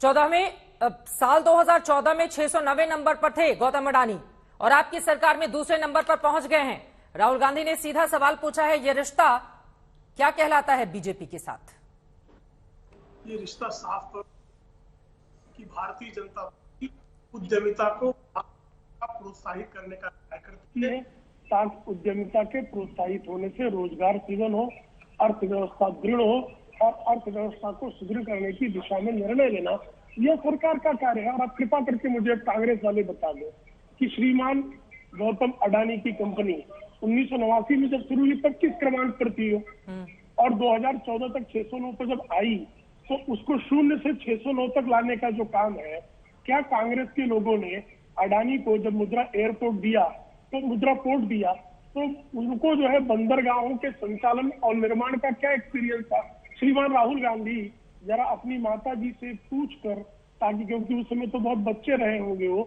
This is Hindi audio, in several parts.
साल 2014 में 690 नंबर पर थे गौतम अडानी और आपकी सरकार में दूसरे नंबर पर पहुंच गए हैं। राहुल गांधी ने सीधा सवाल पूछा है, ये रिश्ता क्या कहलाता है बीजेपी के साथ? ये रिश्ता साफ तौर कि भारतीय जनता पार्टी उद्यमिता को प्रोत्साहित करने का कार्य करती है ताकि उद्यमिता के प्रोत्साहित होने से रोजगार सृजन हो, अर्थव्यवस्था दृढ़ हो और अर्थव्यवस्था को सुदृढ़ करने की दिशा में निर्णय लेना यह सरकार का कार्य है। और आप कृपा करके मुझे कांग्रेस वाले बता दो कि श्रीमान गौतम अडानी की कंपनी 1989 में जब शुरू हुई तब किस क्रमांक पर थी और 2014 तक 609 पर जब आई तो उसको 0 से 609 तक लाने का जो काम है, क्या कांग्रेस के लोगों ने अडानी को जब मुद्रा एयरपोर्ट दिया तो मुद्रा पोर्ट दिया तो उनको जो है बंदरगाहों के संचालन और निर्माण का क्या एक्सपीरियंस था? श्रीमान राहुल गांधी जरा अपनी माता जी से पूछ कर, ताकि क्योंकि उस समय तो बहुत बच्चे रहे होंगे वो,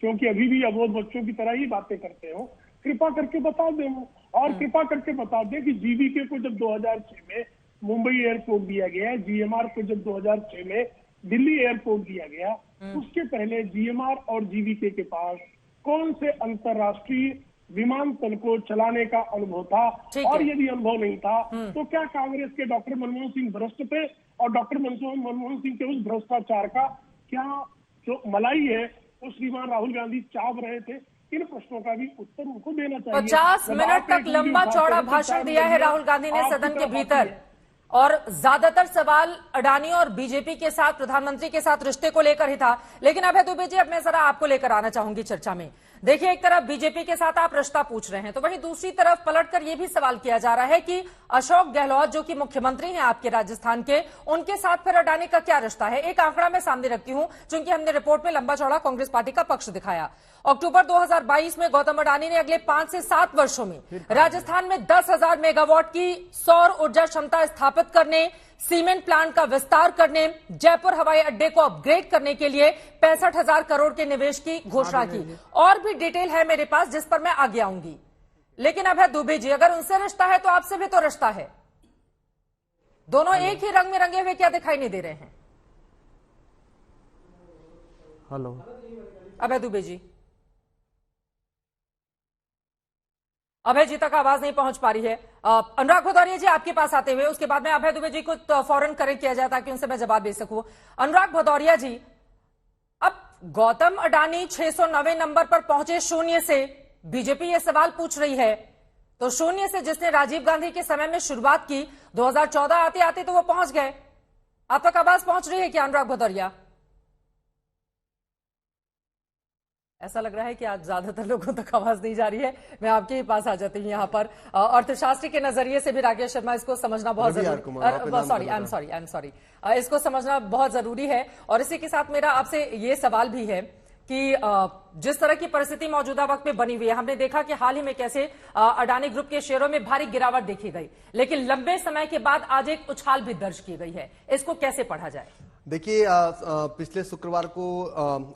क्योंकि अभी भी अबोध बच्चों की तरह ही बातें करते हो, कृपा करके बता दें और कृपा करके बता दें कि जीवीके को जब 2006 में मुंबई एयरपोर्ट दिया गया, जीएमआर को जब 2006 में दिल्ली एयरपोर्ट दिया गया, उसके पहले जीएमआर और जीवीके के पास कौन से अंतरराष्ट्रीय विमानतल को चलाने का अनुभव था? और यदि अनुभव नहीं था तो क्या कांग्रेस के डॉक्टर मनमोहन सिंह भ्रष्ट थे और डॉक्टर मनमोहन सिंह के उस भ्रष्टाचार का क्या जो मलाई है वो श्रीमान राहुल गांधी चाह रहे थे? इन प्रश्नों का भी उत्तर उनको देना चाहिए। 50 मिनट तक लंबा चौड़ा भाषण दिया है राहुल गांधी ने सदन के भीतर और ज्यादातर सवाल अडानी और बीजेपी के साथ, प्रधानमंत्री के साथ रिश्ते को लेकर ही था। लेकिन अभय दुबे जी, अब मैं जरा आपको लेकर आना चाहूंगी चर्चा में। देखिए, एक तरफ बीजेपी के साथ आप रिश्ता पूछ रहे हैं तो वहीं दूसरी तरफ पलटकर यह भी सवाल किया जा रहा है कि अशोक गहलोत जो कि मुख्यमंत्री हैं आपके राजस्थान के, उनके साथ फिर अडानी का क्या रिश्ता है? एक आंकड़ा मैं सामने रखती हूं, क्योंकि हमने रिपोर्ट में लंबा चौड़ा कांग्रेस पार्टी का पक्ष दिखाया। अक्टूबर 2022 में गौतम अडानी ने अगले 5 से 7 वर्षों में राजस्थान में 10,000 मेगावाट की सौर ऊर्जा क्षमता स्थापित करने, सीमेंट प्लांट का विस्तार करने, जयपुर हवाई अड्डे को अपग्रेड करने के लिए 65,000 करोड़ के निवेश की घोषणा की। और भी डिटेल है मेरे पास जिस पर मैं आगे आऊंगी। लेकिन अभय दुबे जी, अगर उनसे रिश्ता है तो आपसे भी तो रिश्ता है। दोनों एक ही रंग में रंगे हुए क्या दिखाई नहीं दे रहे हैं? हेलो अभय दुबे जी, अभय जी तक आवाज नहीं पहुंच पा रही है। अनुराग भदौरिया जी, आपके पास आते हुए उसके बाद में अभय दुबे जी को फौरन करेक्ट किया जाए ताकि उनसे मैं जवाब दे सकूं। अनुराग भदौरिया जी, अब गौतम अडानी 690 नंबर पर पहुंचे 0 से, बीजेपी ये सवाल पूछ रही है तो 0 से जिसने राजीव गांधी के समय में शुरुआत की, 2014 आते आते तो वो पहुंच गए। आप तक आवाज पहुंच रही है क्या अनुराग भदौरिया? ऐसा लग रहा है कि आज ज्यादातर लोगों तक आवाज नहीं जा रही है। मैं आपके ही पास आ जाती हूँ यहाँ पर। अर्थशास्त्री के नजरिए से भी राकेश शर्मा, इसको समझना बहुत जरूरी, आई एम सॉरी, इसको समझना बहुत जरूरी है। और इसी के साथ मेरा आपसे ये सवाल भी है कि जिस तरह की परिस्थिति मौजूदा वक्त में बनी हुई है, हमने देखा कि हाल ही में कैसे अडानी ग्रुप के शेयरों में भारी गिरावट देखी गई, लेकिन लंबे समय के बाद आज एक उछाल भी दर्ज की गई है। इसको कैसे पढ़ा जाए? देखिए, पिछले शुक्रवार को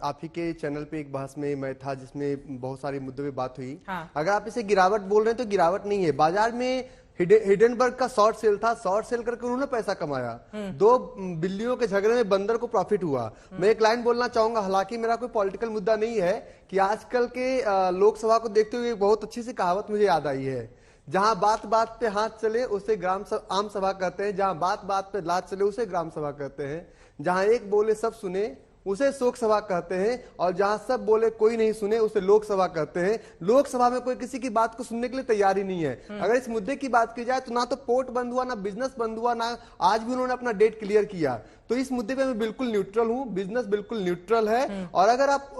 आप ही के चैनल पे एक बहस में मैं था जिसमें बहुत सारे मुद्दों पे बात हुई। अगर आप इसे गिरावट बोल रहे हैं तो गिरावट नहीं है। बाजार में हिडेनबर्ग का शॉर्ट सेल था, शॉर्ट सेल करके उन्होंने पैसा कमाया। 2 बिल्लियों के झगड़े में बंदर को प्रॉफिट हुआ। मैं एक लाइन बोलना चाहूंगा, हालांकि मेरा कोई पॉलिटिकल मुद्दा नहीं है, कि आजकल के लोकसभा को देखते हुए बहुत अच्छी सी कहावत मुझे याद आई है, जहां बात बात पे हाथ चले उसे आम सभा कहते हैं, जहां बात बात पे लात चले उसे ग्राम सभा कहते हैं, जहां एक बोले सब सुने उसे शोक सभा कहते हैं, और जहां सब बोले कोई नहीं सुने उसे लोकसभा कहते हैं। लोकसभा में कोई किसी की बात को सुनने के लिए तैयार ही नहीं है। अगर इस मुद्दे की बात की जाए तो ना तो पोर्ट बंद हुआ, ना बिजनेस बंद हुआ, ना आज भी उन्होंने अपना डेट क्लियर किया। तो इस मुद्दे पे मैं बिल्कुल न्यूट्रल हूं, बिजनेस बिल्कुल न्यूट्रल है। और अगर आप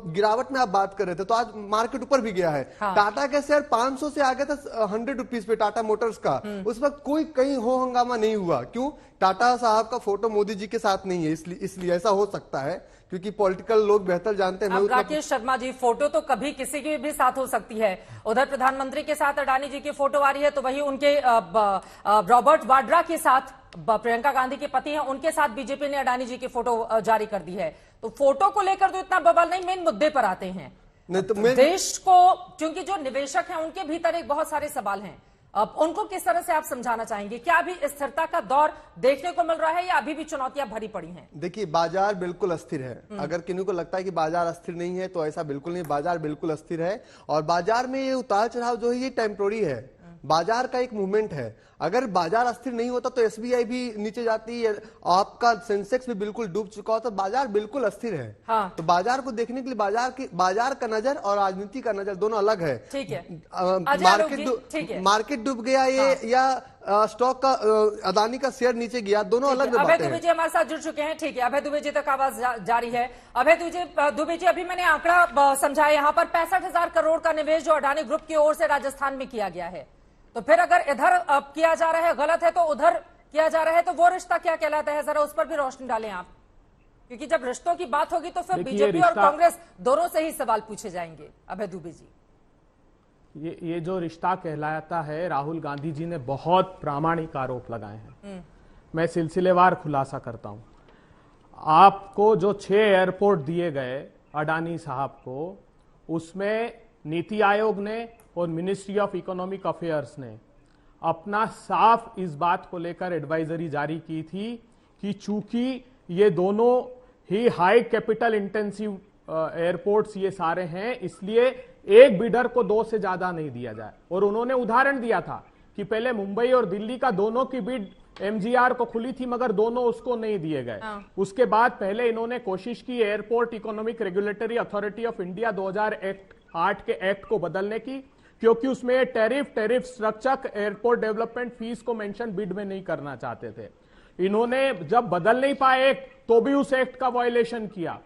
गिरावट में आप बात कर रहे थे तो आज मार्केट ऊपर भी गया है। टाटा के शेयर 500 से आ गया था 100 रुपीज पे, टाटा मोटर्स का। उस वक्त कोई कहीं हो हंगामा नहीं हुआ। क्यों? टाटा साहब का फोटो मोदी जी के साथ नहीं है, इसलिए ऐसा हो सकता है, क्योंकि पॉलिटिकल लोग बेहतर जानते हैं। अब राकेश शर्मा जी, फोटो तो कभी किसी की भी साथ हो सकती है। उधर प्रधानमंत्री के साथ अडानी जी की फोटो आ रही है तो वही उनके रॉबर्ट वाड्रा के साथ, प्रियंका गांधी के पति हैं, उनके साथ बीजेपी ने अडानी जी की फोटो जारी कर दी है। तो फोटो को लेकर तो इतना बवाल नहीं, मेन मुद्दे पर आते हैं। तो देश को, क्योंकि जो निवेशक हैं उनके भीतर एक बहुत सारे सवाल हैं। अब उनको किस तरह से आप समझाना चाहेंगे? क्या अभी स्थिरता का दौर देखने को मिल रहा है या अभी भी चुनौतियां भरी पड़ी हैं? देखिए, बाजार बिल्कुल अस्थिर है। अगर किन्हीं को लगता है कि बाजार अस्थिर नहीं है तो ऐसा बिल्कुल नहीं, बाजार बिल्कुल अस्थिर है। और बाजार में ये उतार चढ़ाव जो है ये टेम्पोररी है, बाजार का एक मूवमेंट है। अगर बाजार अस्थिर नहीं होता तो एसबीआई भी नीचे जाती है, आपका सेंसेक्स भी बिल्कुल डूब चुका होता, बाजार बिल्कुल अस्थिर है। हाँ। तो बाजार को देखने के लिए बाजार का नजर और राजनीति का नजर दोनों अलग है। ठीक है, मार्केट डूब गया ये, हाँ। या स्टॉक का अदानी का शेयर नीचे गया, दोनों अलग बातें हैं। अभय दुबे जी हमारे साथ जुड़ चुके हैं। ठीक है, अभय दुबे जी तक आवाज जारी है। अभय दुबे जी, अभी मैंने आंकड़ा समझाया, यहाँ पर 65,000 करोड़ का निवेश जो अडानी ग्रुप की ओर से राजस्थान में किया गया है, तो फिर अगर इधर किया जा रहा है गलत है तो उधर किया जा रहा है, तो वो रिश्ता क्या कहलाता है? जरा उस पर भी रोशनी डालें आप, क्योंकि जब रिश्तों की बात होगी तो फिर बीजेपी और कांग्रेस दोनों से ही सवाल पूछे जाएंगे। अभय दुबे जी, ये जो रिश्ता कहलाता है, राहुल गांधी जी ने बहुत प्रामाणिक आरोप लगाए हैं। मैं सिलसिलेवार खुलासा करता हूं। आपको जो 6 एयरपोर्ट दिए गए अडानी साहब को, उसमें नीति आयोग ने और मिनिस्ट्री ऑफ इकोनॉमिक अफेयर्स ने अपना साफ इस बात को लेकर एडवाइजरी जारी की थी कि चूंकि ये दोनों ही हाई कैपिटल इंटेंसिव एयरपोर्ट्स ये सारे हैं, इसलिए एक बिडर को 2 से ज्यादा नहीं दिया जाए। और उन्होंने उदाहरण दिया था कि पहले मुंबई और दिल्ली का दोनों की बिड एमजीआर को खुली थी, मगर दोनों उसको नहीं दिए गए। उसके बाद पहले इन्होंने कोशिश की airport economic regulatory authority of India 2008 के एक्ट को बदलने की, क्योंकि उसमें tariff structure airport development fees को मेंशन बिड में नहीं करना चाहते थे। इन्होंने जब बदल नहीं पाए एक्ट, तो भी उस एक्ट का वायलेशन किया।